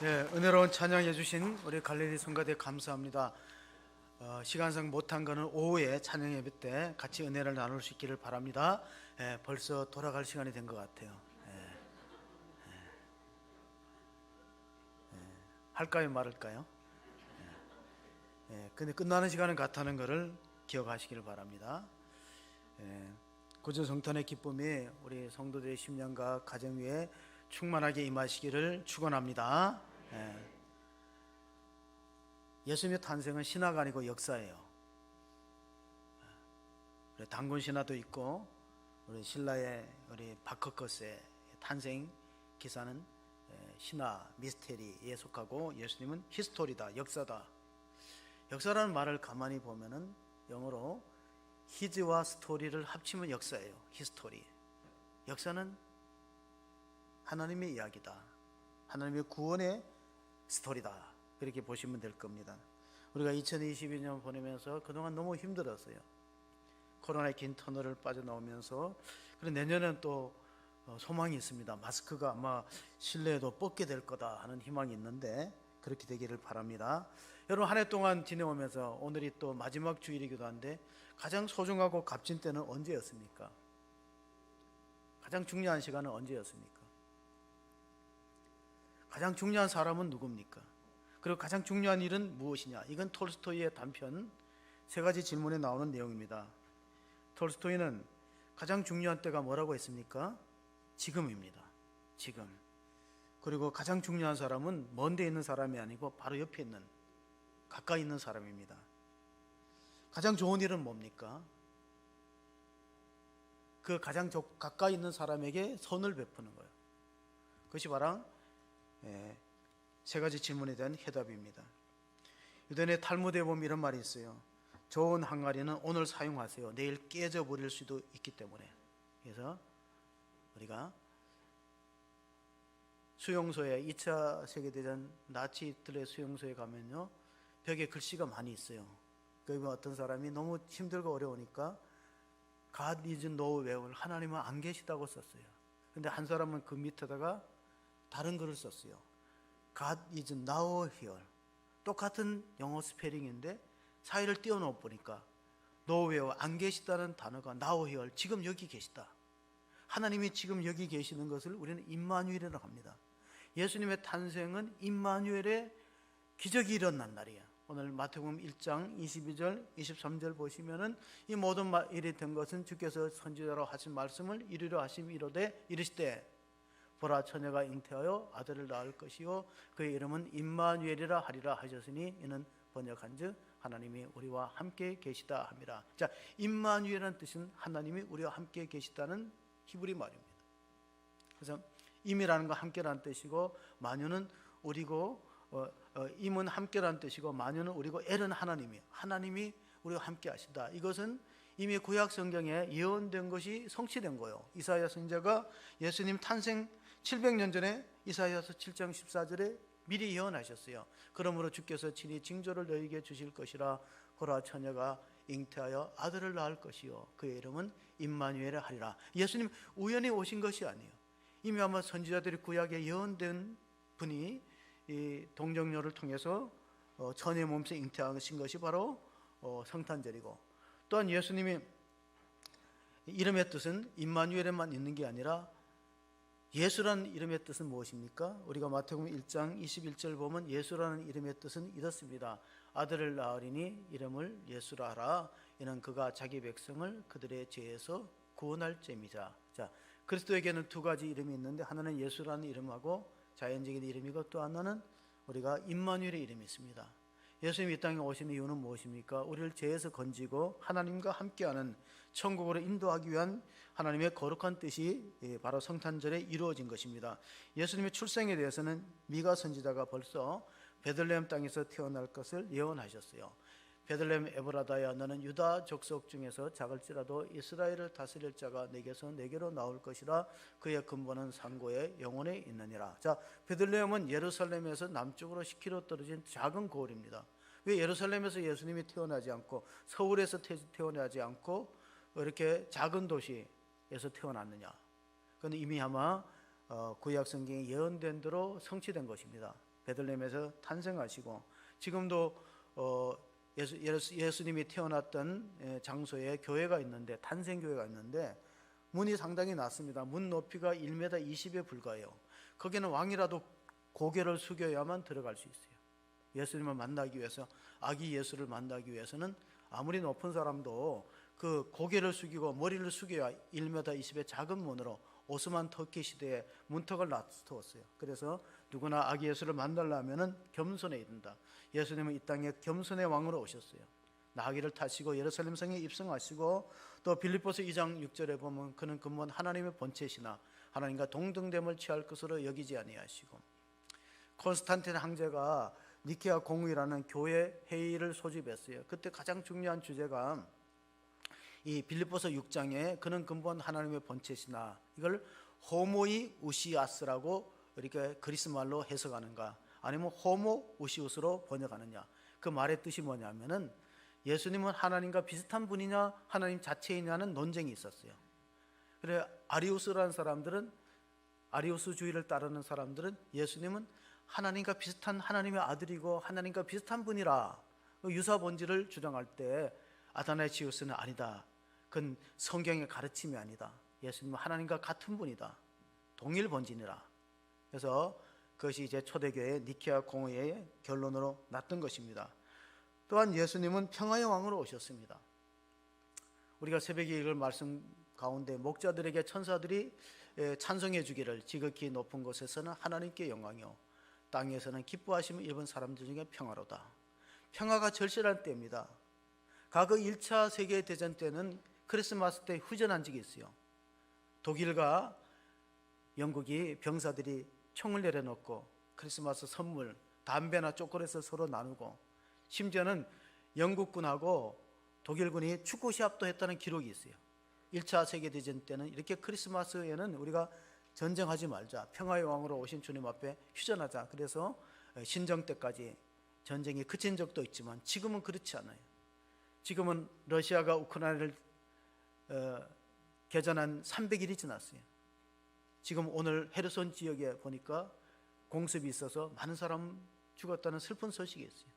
네, 은혜로운 찬양해 주신 우리 갈릴리 성가대 감사합니다. 시간상 못한 거는 오후에 찬양 예배 때 같이 은혜를 나눌 수 있기를 바랍니다. 벌써 돌아갈 시간이 된 것 같아요. 할까요, 말할까요? 근데 끝나는 시간은 같다는 것을 기억하시기를 바랍니다. 구주 성탄의 기쁨이 우리 성도들의 심령과 가정 위에 충만하게 임하시기를 축원합니다. 예수님의 탄생은 신화가 아니고 역사예요. 단군 신화도 있고 우리 신라의 우리 바커커스의 탄생 기사는 신화 미스테리에 속하고 예수님은 히스토리다, 역사다. 역사라는 말을 가만히 보면은 영어로 히즈와 스토리를 합치면 역사예요. 히스토리. 역사는 하나님의 이야기다. 하나님의 구원의 스토리다. 그렇게 보시면 될 겁니다. 우리가 2022년 보내면서 그동안 너무 힘들었어요. 코로나의 긴 터널을 빠져나오면서. 그리고 내년에는 또 소망이 있습니다. 마스크가 아마 실내에도 벗게 될 거다 하는 희망이 있는데 그렇게 되기를 바랍니다. 여러분, 한 해 동안 지내오면서 오늘이 또 마지막 주일이기도 한데 가장 소중하고 값진 때는 언제였습니까? 가장 중요한 시간은 언제였습니까? 가장 중요한 사람은 누굽니까? 그리고 가장 중요한 일은 무엇이냐? 이건 톨스토이의 단편 세 가지 질문에 나오는 내용입니다. 톨스토이는 가장 중요한 때가 뭐라고 했습니까? 지금입니다. 지금. 그리고 가장 중요한 사람은 먼 데 있는 사람이 아니고 바로 옆에 있는, 가까이 있는 사람입니다. 가장 좋은 일은 뭡니까? 그 가장 가까이 있는 사람에게 선을 베푸는 거예요. 그것이 바로 세 가지 질문에 대한 해답입니다. 유대인의 탈무드에 보면 이런 말이 있어요. 좋은 항아리는 오늘 사용하세요. 내일 깨져버릴 수도 있기 때문에. 그래서 우리가 수용소에 2차 세계대전 나치들의 수용소에 가면요, 벽에 글씨가 많이 있어요. 거기 어떤 사람이 너무 힘들고 어려우니까 God is nowhere, 하나님은 안 계시다고 썼어요. 근데 한 사람은 그 밑에다가 다른 글을 썼어요. God is now here. 똑같은 영어 스페링인데 사이를 띄워놓아 보니까 nowhere, 안 계시다는 단어가 now here, 지금 여기 계시다. 하나님이 지금 여기 계시는 것을 우리는 임마누엘이라고 합니다. 예수님의 탄생은 임마누엘의 기적이 일어난 날이에요. 오늘 마태복음 1장 22절 23절 보시면은 이 모든 일이 된 것은 주께서 선지자로 하신 말씀을 이루려 하심 이르되 이르시되 보라, 처녀가 잉태하여 아들을 낳을 것이요 그의 이름은 임마누엘이라 하리라 하셨으니 이는 번역한즉 하나님이 우리와 함께 계시다 함이라. 자, 임마누엘이라는 뜻은 하나님이 우리와 함께 계시다는 히브리 말입니다. 그래서 임이라는 건 함께라는 뜻이고 마뉴는 우리고 임은 함께라는 뜻이고 마뉴는 우리고 엘은 하나님이에요. 하나님이 우리와 함께 하시다. 이것은 이미 구약 성경에 예언된 것이 성취된 거예요. 이사야 선지자가 예수님 탄생 700년 전에 이사야서 7장 14절에 미리 예언하셨어요. 그러므로 주께서 친히 징조를 너희에게 주실 것이라. 보라, 처녀가 잉태하여 아들을 낳을 것이요 그의 이름은 임마누엘이라 하리라. 예수님 우연히 오신 것이 아니에요. 이미 아마 선지자들이 구약에 예언된 분이 이 동정녀를 통해서 처녀의 몸에서 잉태하신 것이 바로 성탄절이고, 또한 예수님이 이름의 뜻은 임마누엘에만 있는 게 아니라 예수라는 이름의 뜻은 무엇입니까? 우리가 마태복음 1장 21절 보면 예수라는 이름의 뜻은 이렇습니다. 아들을 낳으리니 이름을 예수라 하라. 이는 그가 자기 백성을 그들의 죄에서 구원할 셈이자. 자, 그리스도에게는 두 가지 이름이 있는데 하나는 예수라는 이름하고 자연적인 이름이고 또 하나는 우리가 임마누엘의 이름이 있습니다. 예수님이 이 땅에 오신 이유는 무엇입니까? 우리를 죄에서 건지고 하나님과 함께하는 천국으로 인도하기 위한 하나님의 거룩한 뜻이 바로 성탄절에 이루어진 것입니다. 예수님의 출생에 대해서는 미가 선지자가 벌써 베들레헴 땅에서 태어날 것을 예언하셨어요. 베들레헴 에브라다야, 너는 유다 족속 중에서 작을지라도 이스라엘을 다스릴 자가 내게서 내게로 나올 것이라. 그의 근본은 상고에 영원에 있느니라. 자, 베들레헴은 예루살렘에서 남쪽으로 10km 떨어진 작은 고을입니다. 왜 예루살렘에서 예수님이 태어나지 않고 서울에서 태어나지 않고 이렇게 작은 도시에서 태어났느냐? 그건 이미 아마 구약 성경에 예언된 대로 성취된 것입니다. 베들레헴에서 탄생하시고 지금도 예수님이 태어났던 장소에 교회가 있는데, 탄생교회가 있는데 문이 상당히 낮습니다. 문 높이가 1m 20에 불과해요. 거기는 왕이라도 고개를 숙여야만 들어갈 수 있어요. 예수님을 만나기 위해서, 아기 예수를 만나기 위해서는 아무리 높은 사람도 그 고개를 숙이고 머리를 숙여야 1m 20의 작은 문으로 오스만 터키 시대에 문턱을 놔두었어요. 그래서 누구나 아기 예수를 만나려면 겸손해야 된다. 예수님은 이 땅에 겸손의 왕으로 오셨어요. 나귀를 타시고 예루살렘 성에 입성하시고, 또 빌립보서 2장 6절에 보면 그는 근본 하나님의 본체시나 하나님과 동등됨을 취할 것으로 여기지 아니하시고, 콘스탄틴 황제가 니케아 공의라는 교회 회의를 소집했어요. 그때 가장 중요한 주제가 이 빌립보서 6장에 그는 근본 하나님의 본체시나, 이걸 호모이 우시아스라고 이렇게 그리스 말로 해석하는가, 아니면 호모 우시우스로 번역하느냐. 그 말의 뜻이 뭐냐면은 예수님은 하나님과 비슷한 분이냐 하나님 자체이냐는 논쟁이 있었어요. 그래 아리우스라는 사람들은, 아리우스주의를 따르는 사람들은 예수님은 하나님과 비슷한 하나님의 아들이고 하나님과 비슷한 분이라 유사 본질을 주장할 때 아다나이치우스는 아니다. 그건 성경의 가르침이 아니다. 예수님은 하나님과 같은 분이다. 동일 본질이라. 그래서 그것이 이제 초대교회 니케아 공의의 결론으로 났던 것입니다. 또한 예수님은 평화의 왕으로 오셨습니다. 우리가 새벽에 읽을 말씀 가운데 목자들에게 천사들이 찬송해 주기를, 지극히 높은 곳에서는 하나님께 영광이요 땅에서는 기뻐하심을 입은 사람들 중에 평화로다. 평화가 절실한 때입니다. 과거 1차 세계대전 때는 크리스마스 때 휴전한 적이 있어요. 독일과 영국이 병사들이 총을 내려놓고 크리스마스 선물, 담배나 초콜릿을 서로 나누고, 심지어는 영국군하고 독일군이 축구 시합도 했다는 기록이 있어요. 1차 세계대전 때는 이렇게 크리스마스에는 우리가 전쟁하지 말자, 평화의 왕으로 오신 주님 앞에 휴전하자. 그래서 신정 때까지 전쟁이 그친 적도 있지만 지금은 그렇지 않아요. 지금은 러시아가 우크라이나를 개전한 300일이 지났어요. 지금 오늘 헤르손 지역에 보니까 공습이 있어서 많은 사람 죽었다는 슬픈 소식이 있어요.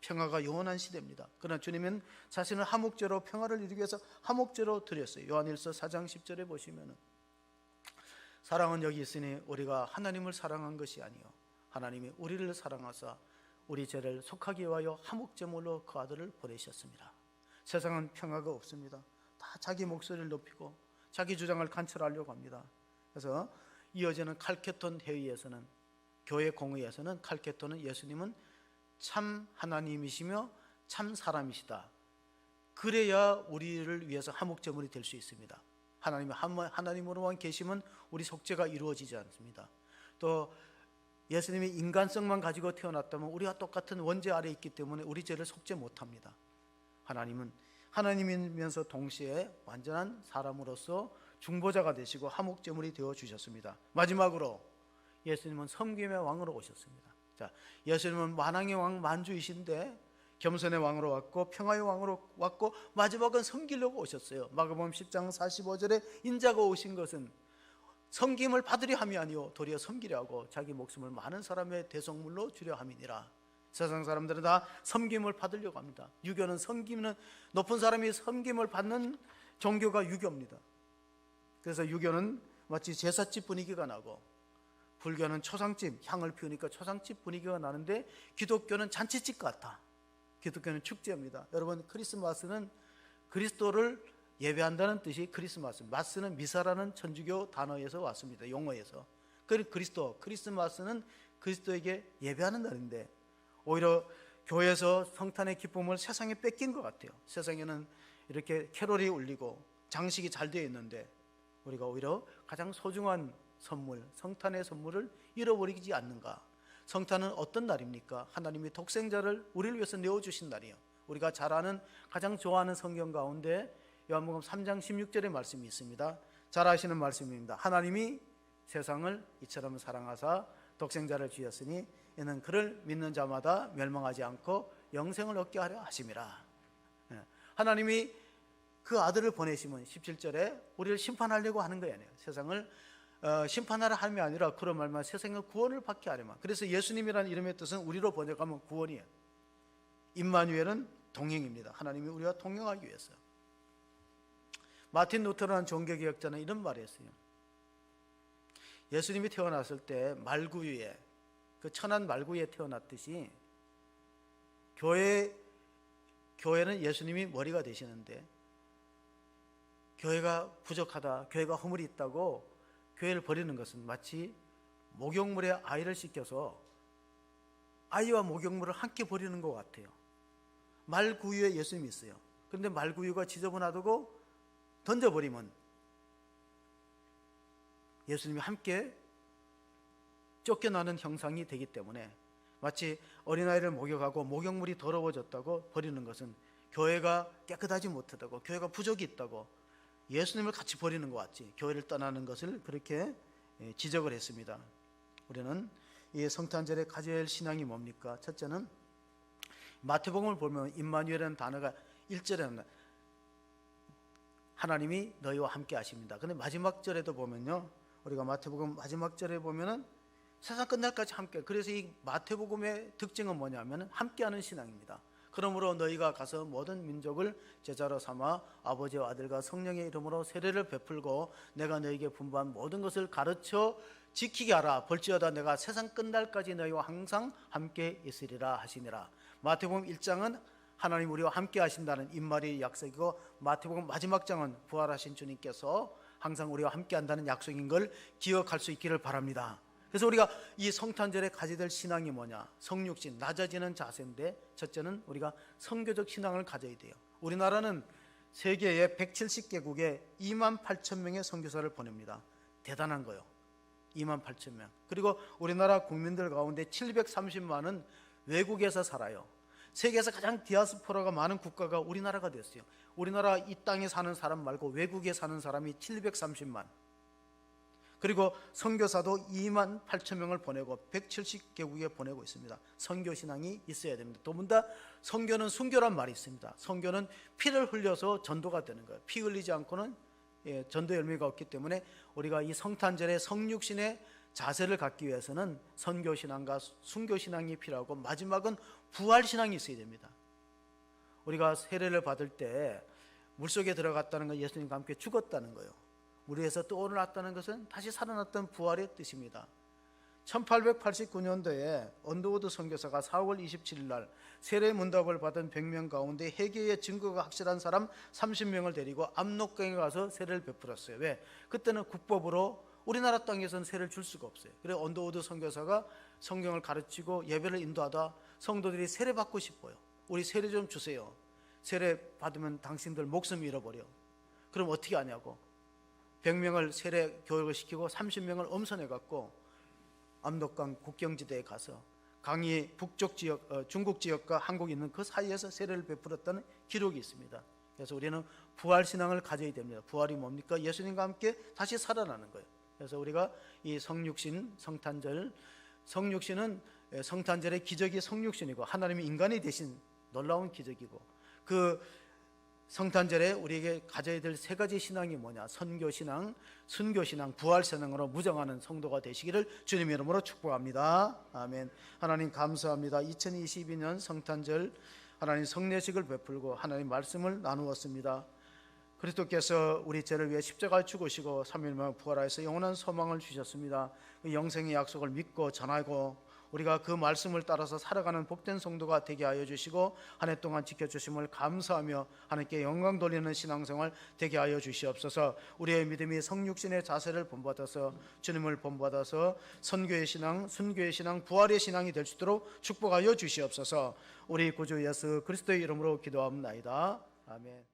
평화가 영원한 시대입니다. 그러나 주님은 자신을 화목제로, 평화를 이루기 위해서 화목제로 드렸어요. 요한일서 4장 10절에 보시면은, 사랑은 여기 있으니 우리가 하나님을 사랑한 것이 아니요 하나님이 우리를 사랑하사 우리 죄를 속하기 위하여 화목제물로 그 아들을 보내셨습니다. 세상은 평화가 없습니다. 다 자기 목소리를 높이고 자기 주장을 관철하려고 합니다. 그래서 이어지는 칼케톤 회의에서는, 교회 공의에서는 칼케톤은 예수님은 참 하나님이시며 참 사람이시다. 그래야 우리를 위해서 화목제물이 될 수 있습니다. 하나님으로만 계시면 우리 속죄가 이루어지지 않습니다. 또 예수님이 인간성만 가지고 태어났다면 우리와 똑같은 원죄 아래에 있기 때문에 우리 죄를 속죄 못합니다. 하나님은 하나님이면서 동시에 완전한 사람으로서 중보자가 되시고 화목제물이 되어 주셨습니다. 마지막으로 예수님은 섬김의 왕으로 오셨습니다. 자, 예수님은 만왕의 왕 만주이신데 겸손의 왕으로 왔고 평화의 왕으로 왔고 마지막은 섬기려고 오셨어요. 마가복음 10장 45절에 인자가 오신 것은 섬김을 받으려 함이 아니요 도리어 섬기려 하고 자기 목숨을 많은 사람의 대속물로 주려 함이니라. 세상 사람들은 다 섬김을 받으려고 합니다. 유교는 섬기는, 높은 사람이 섬김을 받는 종교가 유교입니다. 그래서 유교는 마치 제사집 분위기가 나고, 불교는 초상집, 향을 피우니까 초상집 분위기가 나는데, 기독교는 잔치집 같아. 기독교는 축제입니다. 여러분, 크리스마스는 그리스도를 예배한다는 뜻이 크리스마스, 마스는 미사라는 천주교 단어에서 왔습니다. 용어에서. 크리스마스는 그리스도에게 예배하는 날인데, 오히려 교회에서 성탄의 기쁨을 세상에 뺏긴 것 같아요. 세상에는 이렇게 캐롤이 울리고 장식이 잘 되어 있는데 우리가 오히려 가장 소중한 선물, 성탄의 선물을 잃어버리지 않는가. 성탄은 어떤 날입니까? 하나님이 독생자를 우리를 위해서 내어주신 날이에요. 우리가 잘 아는, 가장 좋아하는 성경 가운데 요한복음 3장 16절의 말씀이 있습니다. 잘 아시는 말씀입니다. 하나님이 세상을 이처럼 사랑하사 독생자를 주셨으니 이는 그를 믿는 자마다 멸망하지 않고 영생을 얻게 하려 하심이라. 하나님이 그 아들을 보내시면 17절에 우리를 심판하려고 하는 거예요. 세상을 심판하라 함이 아니라 그런 말만 세상의 구원을 받게 하려면. 그래서 예수님이라는 이름의 뜻은 우리로 번역하면 구원이에요. 임마누엘은 동행입니다. 하나님이 우리와 동행하기 위해서. 마틴 루터라는 종교개혁자는 이런 말을 했어요. 예수님이 태어났을 때 말구유에, 그 천한 말구유에 태어났듯이 교회는 예수님이 머리가 되시는데 교회가 부족하다, 교회가 허물이 있다고 교회를 버리는 것은 마치 목욕물에 아이를 씻겨서 아이와 목욕물을 함께 버리는 것 같아요. 말구유에 예수님이 있어요. 그런데 말구유가 지저분하다고 던져버리면 예수님이 함께 쫓겨나는 형상이 되기 때문에 마치 어린아이를 목욕하고 목욕물이 더러워졌다고 버리는 것은 교회가 깨끗하지 못하다고, 교회가 부족이 있다고 예수님을 같이 버리는 것 같이 교회를 떠나는 것을 그렇게 지적을 했습니다. 우리는 이 성탄절에 가져야 할 신앙이 뭡니까? 첫째는 마태복음을 보면 임마누엘이라는 단어가 1절에 나옵니다. 하나님이 너희와 함께 하십니다. 근데 마지막 절에도 보면요, 우리가 마태복음 마지막 절에 보면은 세상 끝날까지 함께. 그래서 이 마태복음의 특징은 뭐냐면 함께하는 신앙입니다. 그러므로 너희가 가서 모든 민족을 제자로 삼아 아버지와 아들과 성령의 이름으로 세례를 베풀고 내가 너희에게 분부한 모든 것을 가르쳐 지키게 하라. 볼지어다 내가 세상 끝날까지 너희와 항상 함께 있으리라 하시니라. 마태복음 1장은 하나님 우리와 함께 하신다는 임마누엘의 약속이고, 마태복음 마지막 장은 부활하신 주님께서 항상 우리와 함께 한다는 약속인 걸 기억할 수 있기를 바랍니다. 그래서 우리가 이 성탄절에 가져야 될 신앙이 뭐냐? 성육신, 낮아지는 자세인데, 첫째는 우리가 선교적 신앙을 가져야 돼요. 우리나라는 세계의 170개국에 28,000명의 선교사를 보냅니다. 대단한 거예요. 28,000명. 그리고 우리나라 국민들 가운데 730만은 외국에서 살아요. 세계에서 가장 디아스포라가 많은 국가가 우리나라가 됐어요. 우리나라 이 땅에 사는 사람 말고 외국에 사는 사람이 730만. 그리고 선교사도 28,000명을 보내고 170개국에 보내고 있습니다. 선교신앙이 있어야 됩니다. 더군다나 선교는 순교란 말이 있습니다. 선교는 피를 흘려서 전도가 되는 거예요. 피 흘리지 않고는 전도 열매가 없기 때문에 우리가 이 성탄절에 성육신의 자세를 갖기 위해서는 선교신앙과 순교신앙이 필요하고, 마지막은 부활신앙이 있어야 됩니다. 우리가 세례를 받을 때 물속에 들어갔다는 건 예수님과 함께 죽었다는 거예요. 물에서 떠올랐다는 것은 다시 살아났던 부활의 뜻입니다. 1889년도에 언더우드 선교사가 4월 27일 날 세례 문답을 받은 100명 가운데 회개의 증거가 확실한 사람 30명을 데리고 압록강에 가서 세례를 베풀었어요. 왜? 그때는 국법으로 우리나라 땅에서는 세례를 줄 수가 없어요. 그래서 언더우드 선교사가 성경을 가르치고 예배를 인도하다 성도들이 세례 받고 싶어요. 우리 세례 좀 주세요. 세례 받으면 당신들 목숨 잃어버려. 그럼 어떻게 하냐고. 100명을 세례 교육을 시키고 30명을 엄선해갖고 압록강 국경지대에 가서 강이 북쪽 지역, 중국 지역과 한국이 있는 그 사이에서 세례를 베풀었다는 기록이 있습니다. 그래서 우리는 부활신앙을 가져야 됩니다. 부활이 뭡니까? 예수님과 함께 다시 살아나는 거예요. 그래서 우리가 이 성육신, 성탄절, 성육신은 성탄절의 기적이 성육신이고 하나님이 인간이 되신 놀라운 기적이고, 그 성탄절에 우리에게 가져야 될 세 가지 신앙이 뭐냐? 선교신앙, 순교신앙, 부활신앙으로 무장하는 성도가 되시기를 주님의 이름으로 축복합니다. 아멘. 하나님 감사합니다. 2022년 성탄절 하나님 성례식을 베풀고 하나님 말씀을 나누었습니다. 그리스도께서 우리 죄를 위해 십자가를 죽으시고 3일 만에 부활하여서 영원한 소망을 주셨습니다. 그 영생의 약속을 믿고 전하고 우리가 그 말씀을 따라서 살아가는 복된 성도가 되게 하여 주시고 한 해 동안 지켜주심을 감사하며 하나님께 영광 돌리는 신앙생활 되게 하여 주시옵소서. 우리의 믿음이 성육신의 자세를 본받아서 주님을 본받아서 선교의 신앙, 순교의 신앙, 부활의 신앙이 될 수 있도록 축복하여 주시옵소서. 우리 구주 예수 그리스도의 이름으로 기도합나이다. 아멘.